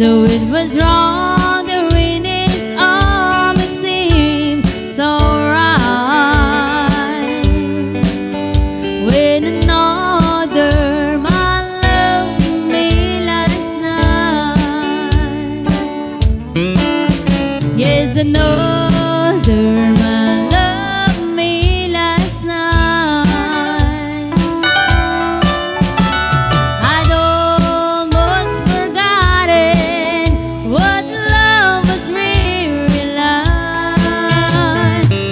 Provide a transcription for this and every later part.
So it was wrong, the rain is all it seemed so right. When another man loved me last night. Yes, another man loved me last night. I'd almost forgotten what love was really like,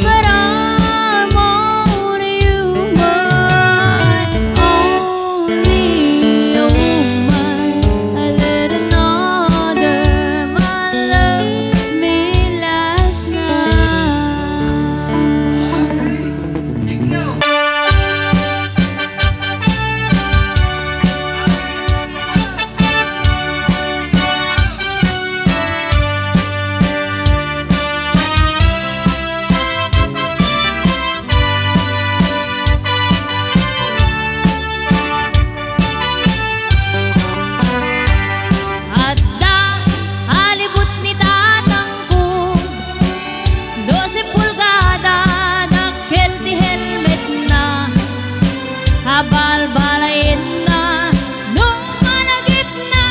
but I'm only human, only human. I let another man love me last night. Thank you. At halibut ni tatang ko 12 pulgada, dakkel di helmet na, habal-balain na, nung managip na,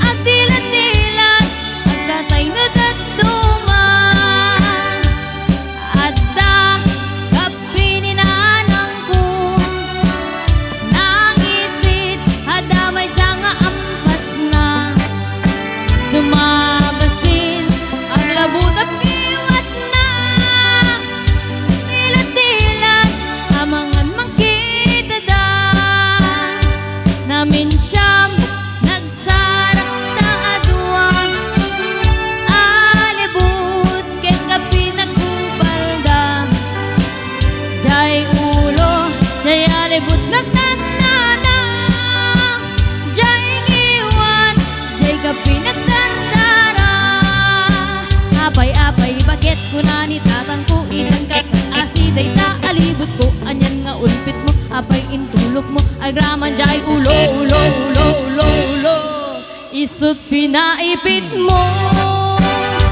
agdilat-dilat, agkatay na datuman. At kapininanang ko, nangisit, hadamay sa nga ampas na, dumabasin, ang labut at iwat na, dilat-dilat, amangan magkita da, namin siyam, nagsarang da adwa, alibut, ken kapi nagkubalda, jay ulo, jay alibut nagtanana, jay iwan, jay kapi nagdardara. Apay-apay bakit ko na ni tatang ko ilang kakasiday ta alibot ko anyan nga ulpit mo apay intulok mo agraman jay ulo ulo ulo ulo ulo isut pinaipit mo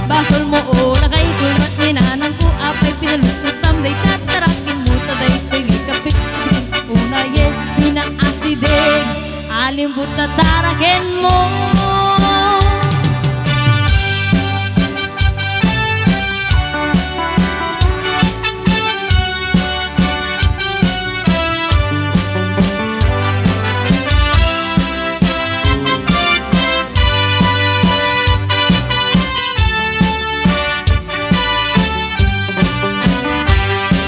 basol mo o nakay kulmat ni nanang ko apay pinalusutam day tatarakin mo taday to'y likapit una yen pinaaside alimbut tatarakin mo.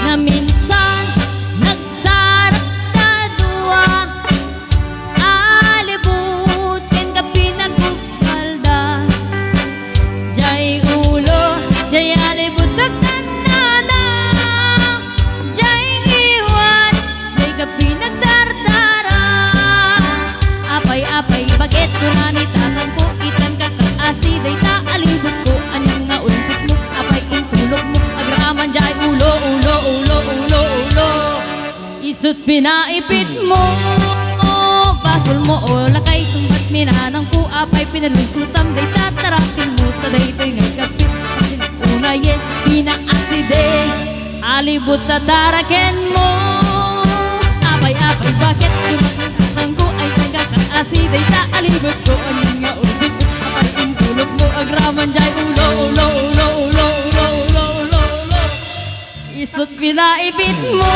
Na minsan nagsarap dadua, alibut ken kapi nagkubalda, jay ulo, jay alibut nagtanana, jay iwan, jay kapi nagdardara. Apay-apay bagit ko na ni tatang ko itang kakaasiday ta alibut ko anyang nga ulpit mo apay intulog mo agraman jay ulo ulo ulo ulo ulo isut pinaipit mo basol mo o lakay sumbat ni nanang ko apay pinalusutam day tatarakin mo taday to'y ngay kapit una yen pinaaside alibut tataraken mo apay-apay bakit sumatang ko ay nagkakaasiday ta alibut ko anyang nga ulpit mo apay intulog mo agraman jay ulo ulo ulo ulo ulo ulo ulo ulo isut pinaipit mo